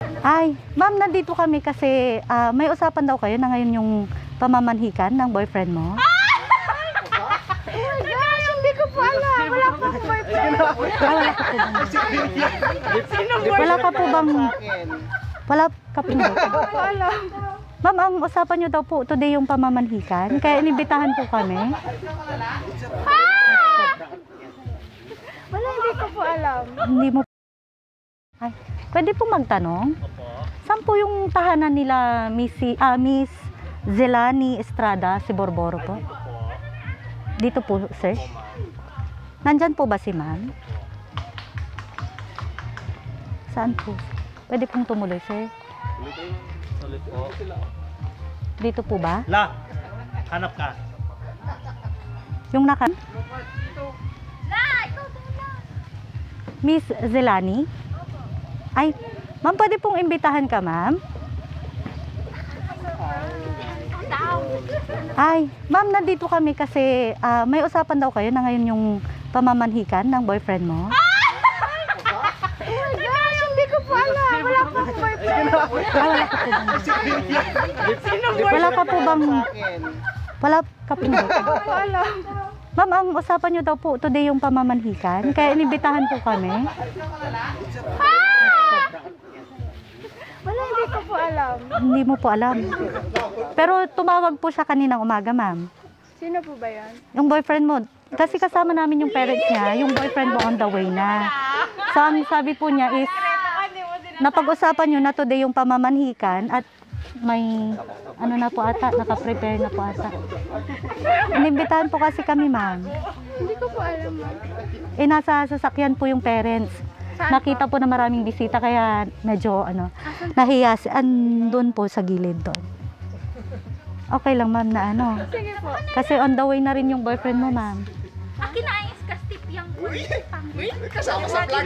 Ay, ma'am, nandito kami kasi may usapan daw kayo na ngayon yung pamamanhikan ng boyfriend mo. Oh my gosh, hindi ko po alam. Wala po akong boyfriend. Wala ka po bang... Wala ka po Hindi ko po alam. Ma'am, ang usapan nyo daw po today yung pamamanhikan, kaya inibitahan po kami. Wala, hindi ko po alam. Hindi mo... Ay, pwede po magtanong? Saan po yung tahanan nila Miss Zelani Estrada si Borboro po? Dito po, sir? Nandyan po ba si ma'am? Saan po? Pwede pong tumuloy, sir? Ulit po. Dito po ba? La, hanap ka. Yung naka... Miss Zelani? Ay, ma'am, pwede pong imbitahan ka, ma'am? Ay, ma'am, nandito kami kasi may usapan daw kayo na ngayon yung pamamanhikan ng boyfriend mo. Oh my gosh, hindi ko po alam. Wala po akong boyfriend. Wala ka po bang... Wala ka po Hindi ko po alam. Ma'am, ang usapan nyo daw po today yung pamamanhikan, kaya inibitahan po kami. Wala, hindi ko po alam. Hindi mo po alam. Pero tumawag po siya kaninang umaga, ma'am. Sino po ba yan? Yung boyfriend mo, kasi kasama namin yung parents niya, yung boyfriend mo on the way na. So, ang sabi po niya is, napag-usapan nyo na today yung pamamanhikan at may, ano na po ata, nakaprepare na po ata. Inimbitahan po kasi kami, ma'am. Hindi ko po alam, ma'am. Eh, nasa sasakyan po yung parents. Nakita po na maraming bisita, kaya medyo, nahiya. Andun po sa gilid doon. Okay lang, ma'am, na ano. Sige po. Kasi on the way na rin yung boyfriend mo, ma'am. Kinaayos ka stip yung Kasama sa vlog.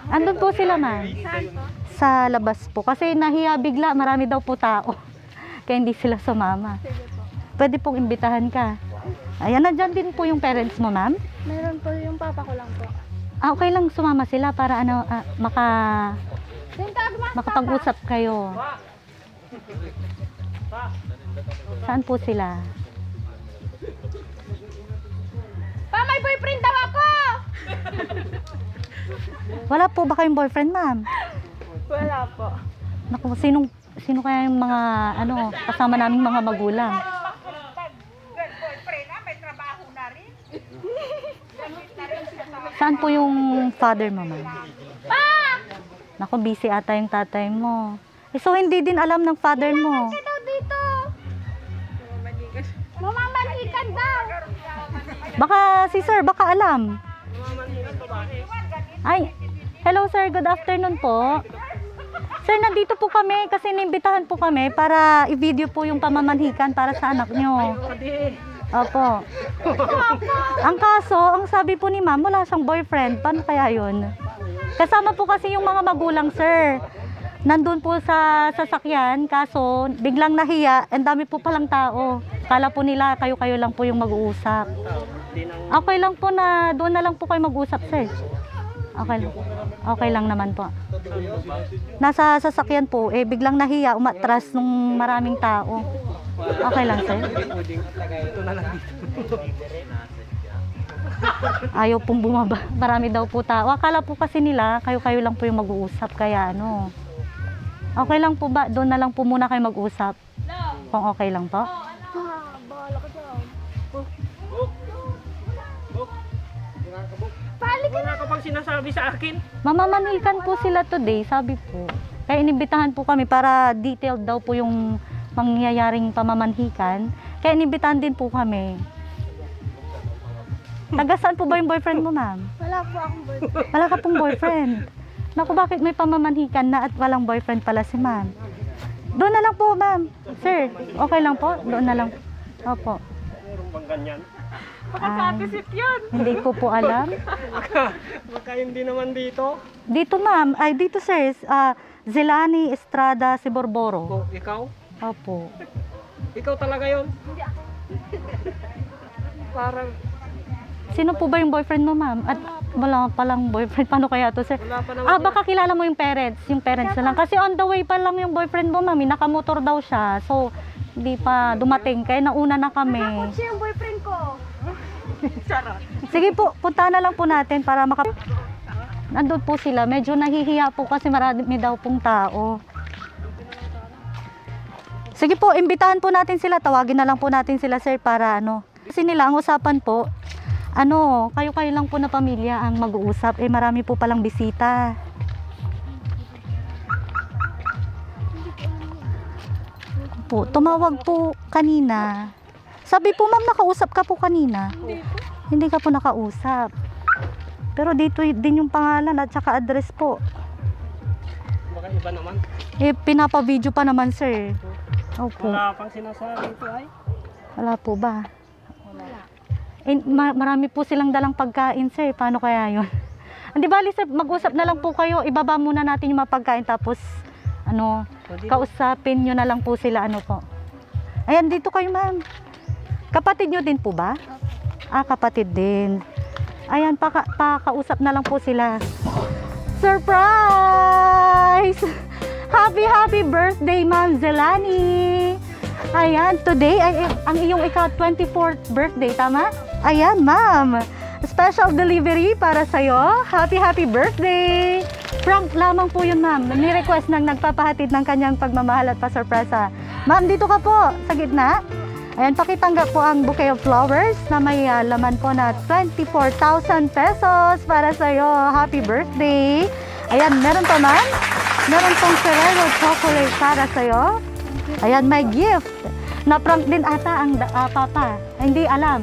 Andun po sila, ma'am. Saan po? Sa labas po. Kasi nahiya bigla, marami daw po tao. Kaya hindi sila sumama. Sige po. Pwede pong imbitahan ka. Ayan, nandyan din po yung parents mo, ma'am. Meron po yung papa ko lang po. Okay lang sumama sila para makapag-usap kayo. Saan po sila? Pa, may boyfriend daw ako! Wala po ba kayong boyfriend, ma'am? Wala po. Naku, sino kaya yung mga kasama naming mga magulang? Saan po yung father mo, ma'am? Naku, busy ata yung tatay mo. Eh, so, hindi din alam ng father mo. Kasi daw dito. Mamamanhikan daw. Baka si sir, baka alam. Ay, hello sir, good afternoon po. Sir, nandito po kami kasi inimbitahan po kami para i-video po yung pamamanhikan para sa anak nyo. Opo. Ang kaso, ang sabi po ni ma'am, wala siyang boyfriend. Paano kaya yun? Kasama po kasi yung mga magulang, sir. Nandun po sa sasakyan, kaso biglang nahiya, ang dami po palang tao. Kala po nila, kayo-kayo lang po yung mag-uusap. Okay lang po na, doon na lang po kayo mag-usap, sir. Okay lang naman po. Nasa sasakyan po, biglang nahiya, umatras nung maraming tao. Okay lang, sir. Ayaw pong bumaba. Marami daw po tao. Akala po kasi nila, kayo-kayo lang po yung mag-uusap. Kaya okay lang po ba? Doon na lang po muna kayo mag-usap. Kung okay lang po. Bahala ka daw. Palik ka na. Wala ka bang sinasabi sa akin? Mamamanhikan po sila today, sabi po. Kaya inibitahan po kami para detailed daw po yung mangyayaring pamamanhikan. Kaya inibitahan din po kami. Taga saan po ba yung boyfriend mo, ma'am? Wala po akong boyfriend. Wala ka pong boyfriend. Naku, bakit may pamamanhikan na at walang boyfriend pala si ma'am? Doon na lang po, ma'am. Sir, okay lang po? Doon na lang. Opo. Meron bang ganyan? Makasatisip yun. Hindi ko po alam. Baka hindi naman dito. Dito, ma'am. Ay, dito, sir. Zelani Estrada si Borboro. Oh, ikaw? Opo. Ikaw talaga yun? Parang Sino po ba yung boyfriend mo, ma'am? At Wala palang boyfriend. Paano kaya to, sir? Wala pa naman. Baka kilala mo yung parents. Yung parents na lang. Kasi on the way pa lang yung boyfriend mo, mami. Nakamotor daw siya. So, hindi pa dumating. Kaya nauna na kami. Siya yung boyfriend ko. Sige po, punta na lang po natin para nandun po sila. Medyo nahihiya po kasi marami daw pong tao. Sige po, imbitahan po natin sila. Tawagin na lang po natin sila, sir, para ano. Kasi nila, ang usapan po, kayo-kayo lang po na pamilya ang mag-uusap. Marami po palang bisita. Po, tumawag po kanina. Sabi po, ma'am, nakausap ka po kanina. Hindi ka po nakausap. Pero dito din yung pangalan at saka address po. Baka iba naman. Pinapa-video pa naman, sir. Opo. Wala pang sinasabi ito ay. Wala po ba? Marami po silang dalang pagkain, sir. Paano kaya yun? Hindi bali, sir, mag-usap na lang po kayo. Ibaba muna natin yung mga pagkain tapos kausapin nyo na lang po sila. Po. Ayan, dito kayo, ma'am. Kapatid nyo din po ba? Kapatid din. Ayan, pakausap na lang po sila. Surprise! Happy birthday, Ma'am Zelani! Ayan, today ay ang iyong 24th birthday, tama? Ayan, ma'am. Special delivery para sa'yo. Happy birthday! Frank lamang po yun, ma'am. Ni-request ng nagpapahatid ng kanyang pagmamahal at pasurpresa. Ma'am, dito ka po, sa gitna. Ayan, pakitanggap po ang bouquet of flowers na may laman po na 24,000 pesos para sa'yo. Happy birthday! Ayan, meron pa, ma'am. Meron pong Ferrero chocolate para sa'yo. Ayan, may gift. Na-prank din ata ang papa. Hindi alam.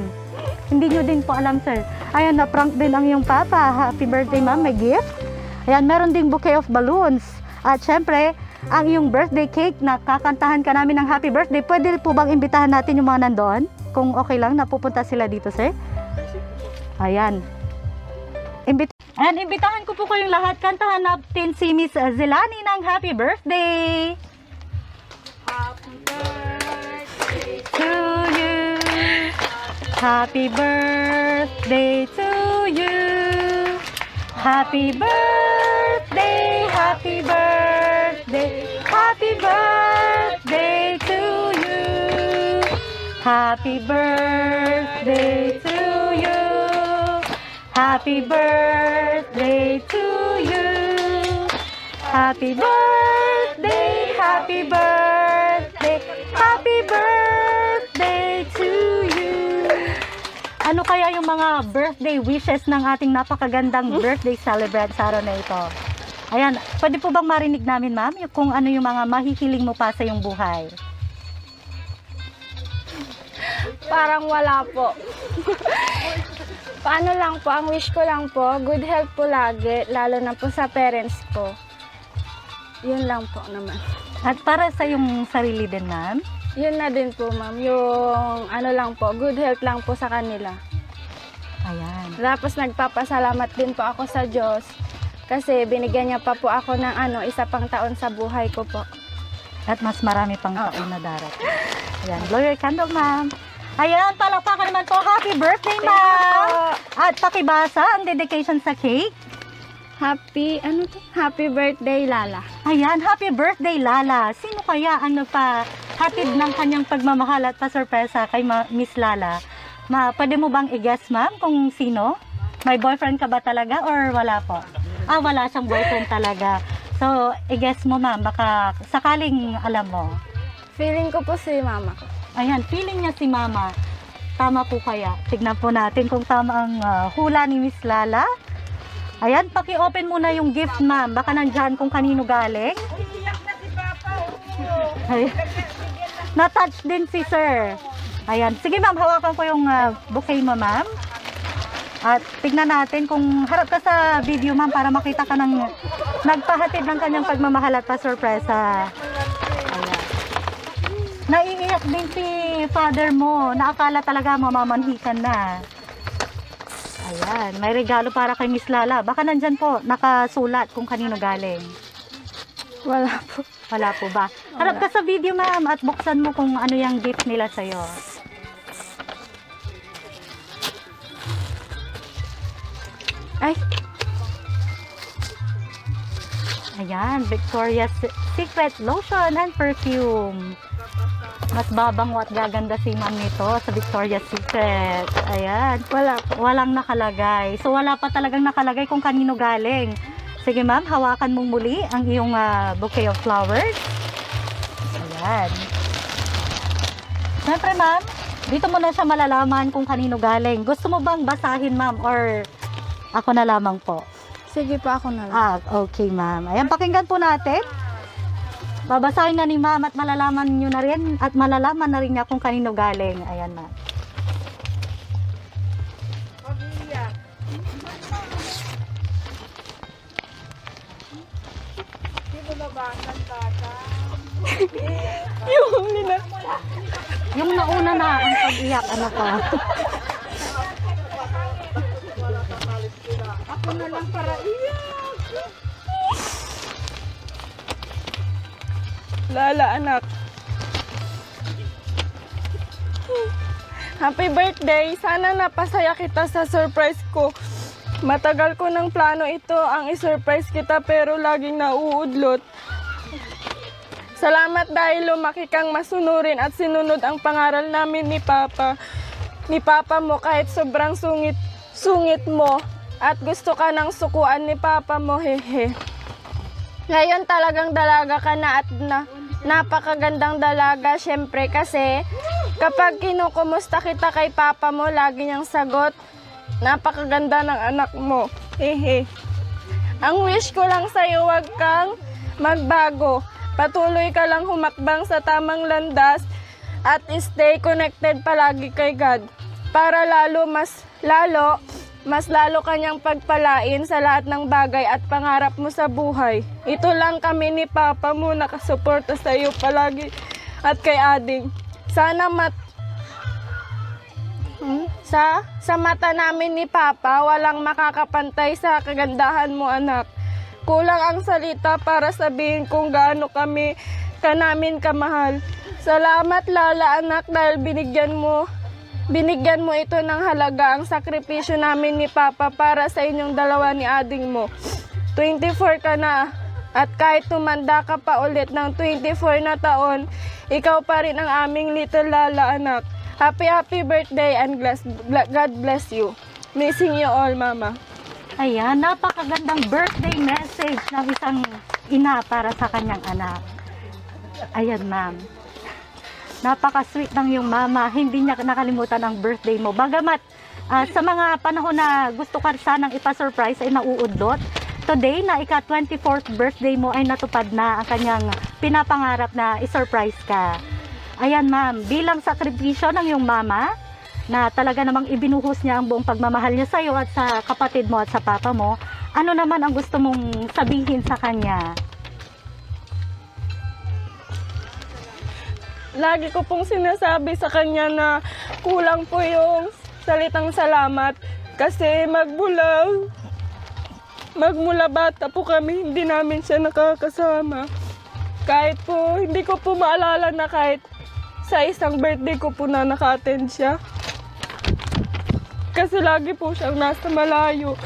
Hindi nyo din po alam, sir. Ayan, na-prank din ang iyong papa. Happy birthday, ma'am. May gift. Ayan, meron ding bouquet of balloons. At syempre, ang iyong birthday cake na kakantahan ka namin ng happy birthday. Pwede po bang imbitahan natin yung mga nandoon? Kung okay lang, napupunta sila dito, sir. Ayan. Imbitahan ko po kayong lahat. Kantahan natin si Miss Zelani ng happy birthday. Happy birthday To you. Happy birthday to you. Happy birthday, happy birthday, happy birthday to you. Happy birthday to you. Happy birthday to you. Happy birthday, happy birthday, happy birthday to you. Ano kaya yung mga birthday wishes ng ating napakagandang birthday celebrant sa araw na ito? Ayan, pwede po bang marinig namin, ma'am, kung ano yung mga mahihiling mo pa sa iyong buhay? Parang wala po. Paano lang po, ang wish ko lang po, good health po lagi, lalo na po sa parents ko. Yun lang po naman. At para sa iyong sarili din, ma'am? Yun na din po, ma'am. Yung ano lang po, good health lang po sa kanila. Ayan. Tapos nagpapasalamat din po ako sa Diyos kasi binigyan niya pa po ako ng isa pang taon sa buhay ko po. At mas marami pang taon na darating. Ayan, blow your candle, ma'am. Ayan, palakpakan naman po. Happy birthday, ma'am! At pakibasa ang dedication sa cake. Happy birthday, Lala. Ayan, happy birthday, Lala. Sino kaya ang nagpahatid ng kanyang pagmamahal at pasurpresa kay Miss Lala? Pwede mo bang i-guess, ma'am, kung sino? May boyfriend ka ba talaga or wala po? Wala siyang boyfriend talaga. So, i-guess mo, ma'am, baka sakaling alam mo. Feeling ko po si mama ko. Ayan, feeling niya si mama. Tama po kaya? Tignan po natin kung tama ang hula ni Miss Lala. Ayan, paki-open muna yung gift, ma'am. Baka nandyan kung kanino galing. Ayan. Na-touch din si sir. Ayan. Sige, ma'am, hawakan ko yung bouquet mo, ma'am. At tignan natin kung harap ka sa video, ma'am, para makita ka ng nagpahatid ng kanyang pagmamahal at pasurpresa. Ayan. Naiiyak din si father mo. Naakala talaga mamamanhikan na. Ayan, may regalo para kay Miss Lala. Baka nandyan po, nakasulat kung kanino galing. Wala po. Wala po ba? Harap ka sa video, ma'am, at buksan mo kung ano yung gift nila sa'yo. Ay, Ayan, Victoria's Secret Lotion and Perfume. Mas babango at gaganda si ma'am nito sa Victoria's Secret. Ayan, walang nakalagay. So wala pa talagang nakalagay kung kanino galing. Sige ma'am, hawakan mong muli ang iyong bouquet of flowers. Ayan. Siyempre ma'am, dito mo na siya malalaman kung kanino galing. Gusto mo bang basahin ma'am or ako na lamang po? Sige po, ako na lang. Okay ma'am. Ayan, pakinggan po natin. Babasahin na ni ma'am at malalaman nyo na rin at malalaman na rin niya kung kanino galing. Ayan ma'am. Yung nauna na ang pag-iyak, ano pa? Ako na lang para iyak. Lala, anak. Happy birthday! Sana napasaya kita sa surprise ko. Matagal ko ng plano ito ang isurprise kita pero laging nauudlot. Salamat dahil lumaki kang masunurin at sinunod ang pangaral namin ni Papa. Ni Papa mo kahit sobrang sungit mo at gusto ka ng sukuan ni Papa mo, hehe. Ngayon talagang dalaga ka na at napakagandang dalaga syempre kasi kapag kinukumusta kita kay Papa mo, lagi niyang sagot, napakaganda ng anak mo, hehe. Ang wish ko lang sa'yo, wag kang magbago. Patuloy ka lang humakbang sa tamang landas at stay connected palagi kay God para mas lalo kanyang pagpalain sa lahat ng bagay at pangarap mo sa buhay. Ito lang kami ni Papa mo nakasuporta sa iyo palagi at kay Ading. Sana sa mata namin ni Papa, walang makakapantay sa kagandahan mo, anak. Kulang ang salita para sabihin kung gaano kami namin kamahal. Salamat Lala, anak, dahil binigyan mo ito ng halaga ang sakripisyo namin ni Papa para sa inyong dalawa ni Ading mo. 24 ka na at kahit tumanda ka pa ulit ng 24 na taon, ikaw pa rin ang aming little Lala, anak. Happy birthday and God bless you. Missing you all, Mama. Ayan, napakagandang birthday message ng isang ina para sa kanyang anak. Ayan ma'am. Napaka-sweet ng iyong mama. Hindi niya nakalimutan ang birthday mo. Bagamat sa mga panahon na gusto ka sanang ipa-surprise ay nauudlot, today na ika-24th birthday mo ay natupad na ang kanyang pinapangarap na i-surprise ka. Ayan ma'am, bilang sakripisyo ng iyong mama, na talaga namang ibinuhos niya ang buong pagmamahal niya sa iyo at sa kapatid mo at sa papa mo, ano naman ang gusto mong sabihin sa kanya? Lagi ko pong sinasabi sa kanya na kulang po yung salitang salamat kasi magmula bata po kami, hindi namin siya nakakasama. Kahit po, hindi ko po maalala na kahit sa isang birthday ko po na naka-attend siya. Kasi lagi po siyang nasa malayo.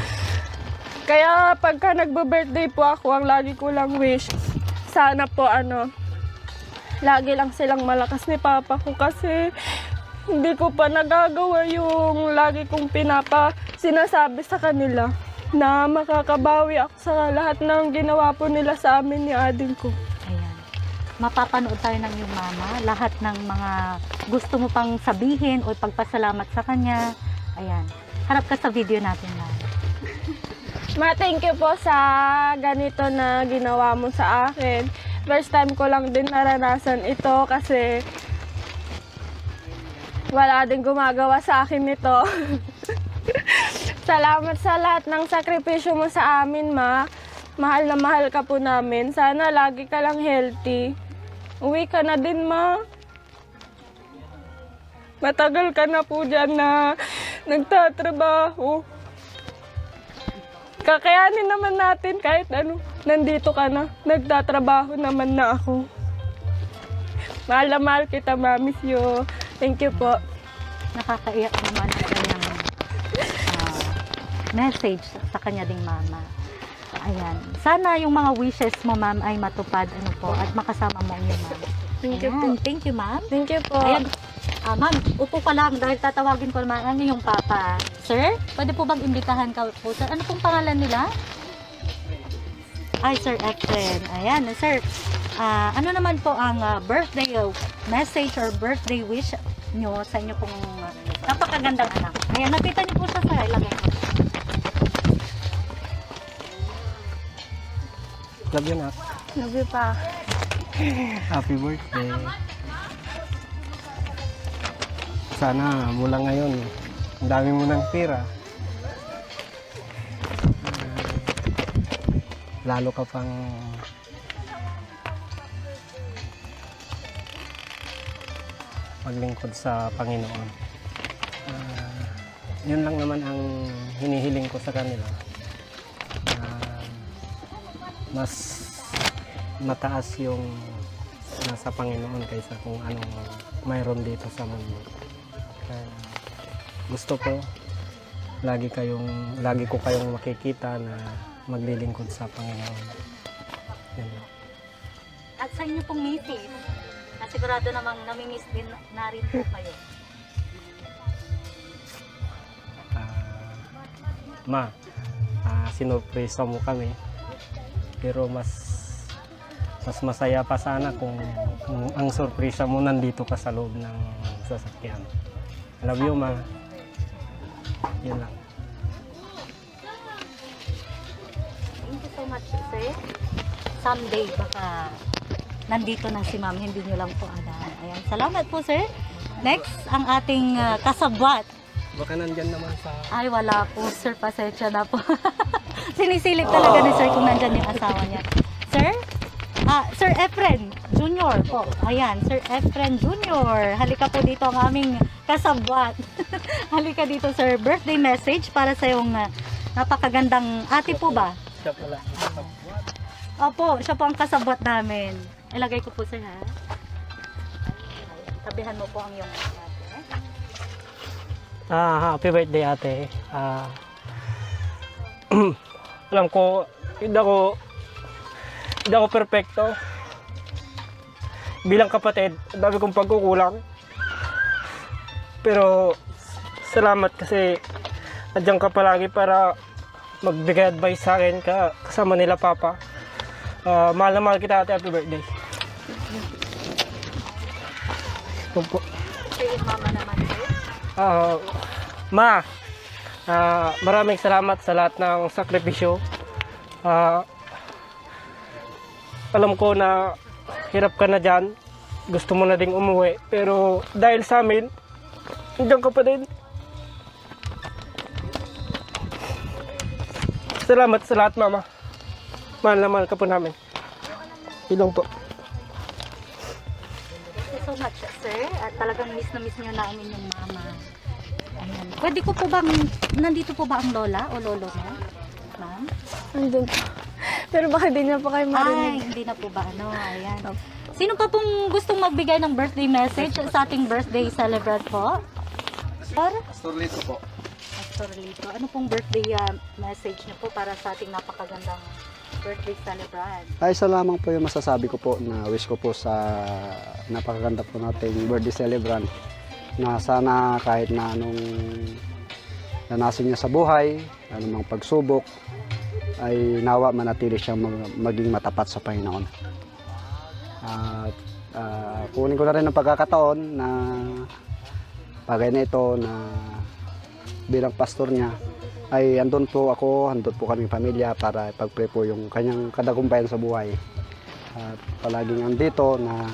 Kaya pagka nagbe-birthday po ako, ang lagi ko lang wish, sana po lagi lang silang malakas ni Papa ko kasi hindi ko pa nagagawa yung lagi kong sinasabi sa kanila na makakabawi ako sa lahat ng ginawa po nila sa amin ni Ading ko. Ayan. Mapapanood tayo ng iyong mama, lahat ng mga gusto mo pang sabihin o pagpasalamat sa kanya. Ayan. Harap ka sa video natin, ma'am. Thank you po sa ganito na ginawa mo sa akin. First time ko lang din naranasan ito kasi wala din gumagawa sa akin nito. Salamat sa lahat ng sakripisyo mo sa amin, Ma. Mahal na mahal ka po namin. Sana lagi ka lang healthy. Uwi ka na din, Ma. Matagal ka na po dyan na nagtatrabaho. Kakayanin naman natin kahit nandito ka na. Nagtatrabaho naman na ako. Mahal na mahal kita, Ma. Miss you. Thank you po. Nakakaiyak naman ang kanyang message sa kanya ding mama. Ayan. Sana yung mga wishes mo, ma'am, ay matupad, ano po, at makasama mo ang iyong mama. Thank you po. Ayan. Thank you, ma'am. Thank you po. Ayan. Ma'am, upo ka lang dahil tatawagin ko naman ang iyong papa. Sir, pwede po bang imbitahan ka po, sir? Ano pong pangalan nila? Ay, Sir Efren. Ayan, sir. Ano naman po ang birthday message or birthday wish nyo sa inyo pong napakagandang anak? Ayan, nakita niyo po siya, sir. Ilagay ko. Love you, Nak. Love you pa. Happy birthday. Sana mula ngayon, ang dami mo ng pera. Lalo ka pang maglingkod sa Panginoon. Yun lang naman ang hinihiling ko sa kanila. Mas mataas yung nasa Panginoon kaysa kung anong mayroon dito sa mundo. Kaya gusto ko lagi ko kayong makikita na maglilingkod sa Panginoon. Yan. At sa inyo pong misis, na sigurado namang namimiss din na rin po kayo. Sinurpresa mo kami. Pero mas masaya pa sana kung ang sorpresa mo nandito ka sa loob ng sasakyan. Love you, Ma. Yun lang. Thank you so much, sir. Someday, baka nandito na si ma'am, hindi nyo lang po alam. Ayan, salamat po, sir. Next, ang ating kasabwat. Baka nandyan naman sa... Ay, wala po, sir. Pasensya na po. Sinisilip talaga ni sir kung nandyan yung asawa niya. Sir? Sir Efren Jr. po. Ayan, Sir Efren Jr. Halika po dito ang aming kasabwat. Halika dito, sir. Birthday message para sa yung napakagandang ate po ba? Siya pala. Opo, siya po ang kasabwat namin. Ilagay ko po, sir, ha? Tabihan mo po ang iyong ate. Happy birthday, ate. Alam ko, hindi ako perfecto. Bilang kapatid, ang dami kong pagkukulang. Pero salamat kasi nandiyan ka palagi para magbigay advice sa akin kasama nila Papa. Mahal na mahal kita, ate. Happy birthday. Opo. Sir, mama naman, sir. Ma, maraming salamat sa lahat ng sakripisyo. Alam ko na hirap ka na dyan. Gusto mo na ding umuwi. Pero dahil sa amin, nandiyan ka pa din. Salamat sa lahat, Mama. Mahal na mahal ka po namin. Ilong po. Thank you so much, sir. At talagang miss na miss nyo na ang inyong mama. Ayan. Pwede ko po bang, nandito po ba ang lola o lolo mo? Ma'am? Andun po. Pero baka di niya pa kayo Ay, marinig. hindi na po ba? Ano, ayan. Sino pa pong gustong magbigay ng birthday message sa ating birthday celebrant po? Pastor Lito po. Pastor Lito. Ano pong birthday message niyo po para sa ating napakagandang birthday celebrant? Ay, isa lamang po yung masasabi ko po na wish ko po sa napakaganda po nating birthday celebrant na sana kahit na anong nanasin niya sa buhay, anumang pagsubok, ay nawa manatili siyang maging matapat sa Panginoon. At kunin ko na rin ang pagkakataon na bagay na ito na bilang pastor niya ay andun po ako, andun po kaming pamilya para ipag-pray po yung kanyang kadagumpayan sa buhay. At palaging andito na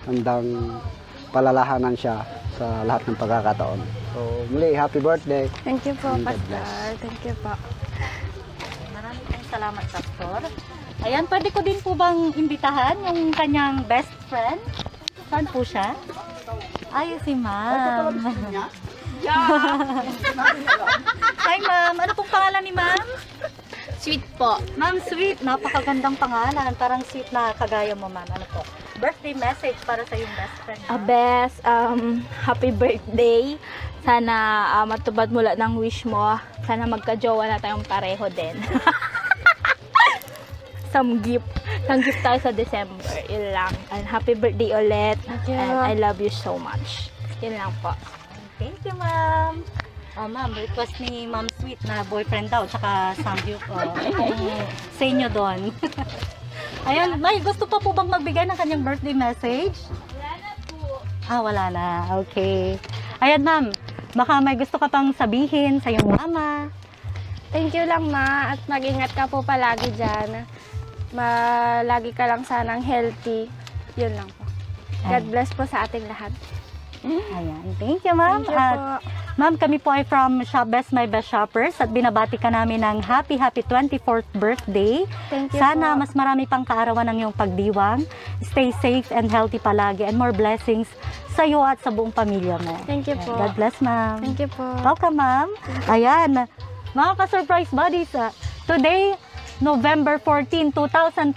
handang palalahanan siya sa lahat ng pagkakataon. So muli, happy birthday. Thank you po, God Pastor. bless. Thank you po. Maraming salamat, Pastor. Ayan, pwede ko din po bang imbitahan yung kanyang best friend? Saan po siya? Ay, si ma'am. Hi, ma'am. Ano pong pangalan ni ma'am? Sweet po. Ma'am, sweet. Napakagandang pangalan. Parang sweet na kagaya mo, ma'am. Ano po? Birthday message para sa yung best friend. Bes, happy birthday. Sana matupad mula ng wish mo. Sana magka-jowa na tayong pareho din. some gift. Some gift tayo sa December. Yun lang. And happy birthday ulit. you. And I love you so much. Yun lang po. Thank you, ma'am. Ma'am, request ni Ma'am Sweet na boyfriend daw, tsaka samgyup sa inyo doon. Ayan, may gusto pa po bang magbigay ng kanyang birthday message? Wala na po. Wala na. Okay. Ayan, ma'am. Baka may gusto ka pang sabihin sa iyong mama. Thank you lang, ma. At mag-ingat ka po palagi dyan. Lagi ka lang sanang healthy. Yun lang po. God bless po sa ating lahat. Ayan. Thank you, ma'am. Thank you At, po. ma'am, kami po ay from Shop Best My Best Shoppers at binabati ka namin ng happy 24th birthday. Thank you Sana po. mas marami pang kaarawan ng iyong pagdiwang. Stay safe and healthy palagi and more blessings sa iyo at sa buong pamilya mo. Thank you Ayan. po. God bless, ma'am. Thank you po. Welcome, ma'am. Ayan. Mga ka-surprise buddies, today, November 14, 2021,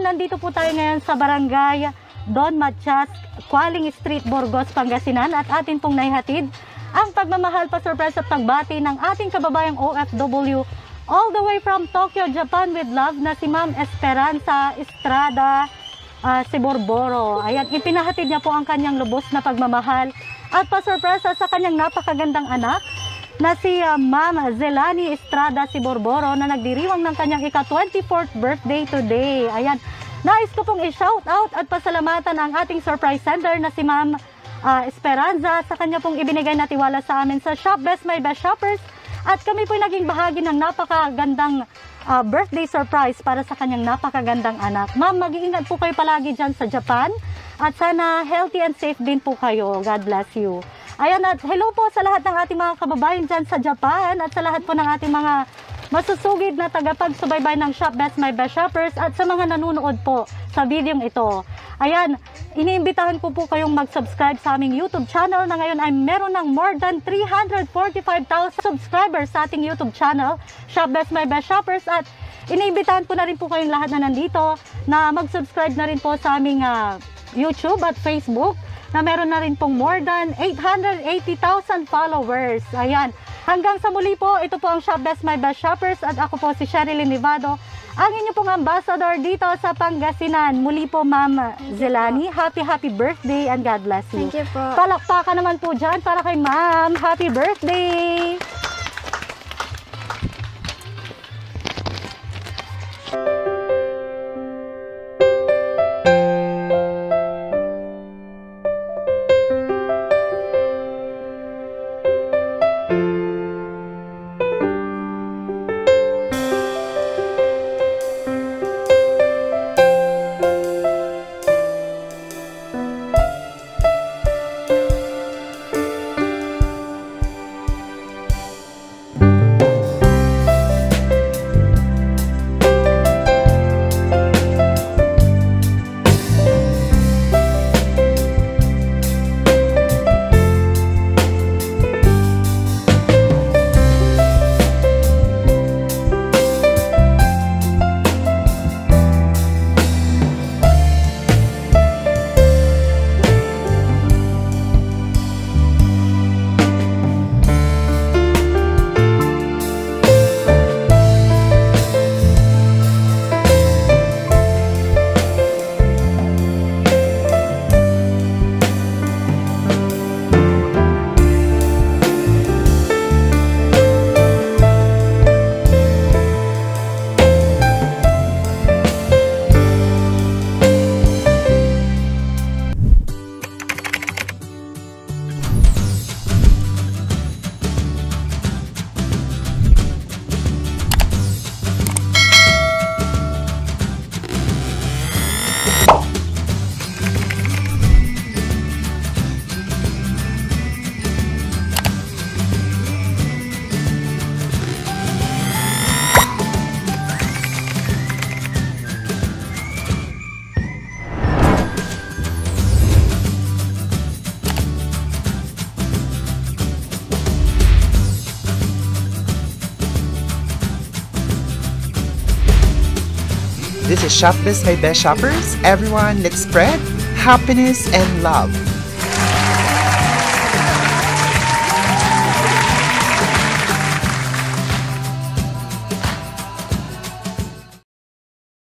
nandito po tayo ngayon sa barangay Don Matias, Qualing Street, Burgos, Pangasinan at atin pong naihatid ang pagmamahal pa surprise at pagbati ng ating kababayang OFW all the way from Tokyo, Japan with love na si Ma'am Esperanza Estrada Siborboro. Ayan, ipinahatid niya po ang kanyang lubos na pagmamahal at pa-surpresa sa kanyang napakagandang anak na si Ma'am Zelani Estrada Siborboro na nagdiriwang ng kanyang ika-24th birthday today. Ayan, nais ko pong i-shout out at pasalamatan ang ating surprise sender na si Ma'am Esperanza sa kanya pong ibinigay na tiwala sa amin sa Shop Best My Best Shoppers at kami po naging bahagi ng napakagandang birthday surprise para sa kanyang napakagandang anak. Ma'am, mag-iingat po kayo palagi dyan sa Japan at sana healthy and safe din po kayo. God bless you. Ayan, at hello po sa lahat ng ating mga kababayan dyan sa Japan at sa lahat po ng ating mga masusugid na tagapagsubaybay ng Shop Best My Best Shoppers at sa mga nanonood po sa videong ito. Ayan, iniimbitahan ko po kayong mag-subscribe sa aming YouTube channel na ngayon ay meron ng more than 345,000 subscribers sa ating YouTube channel, Shop Best My Best Shoppers, at iniimbitahan ko na rin po kayong lahat na nandito na mag-subscribe na rin po sa aming YouTube at Facebook na meron na rin pong more than 880,000 followers. Ayan. Hanggang sa muli po, ito po ang Shop Best My Best Shoppers at ako po si Sherilyn Nivado, ang inyo pong ambassador dito sa Pangasinan. Muli po, Ma'am Zelani, happy birthday and God bless you. Thank you po. Palakpakan naman po dyan para kay Ma'am. Happy birthday! This is Shop Best My Best Shoppers. Everyone, let's spread happiness and love.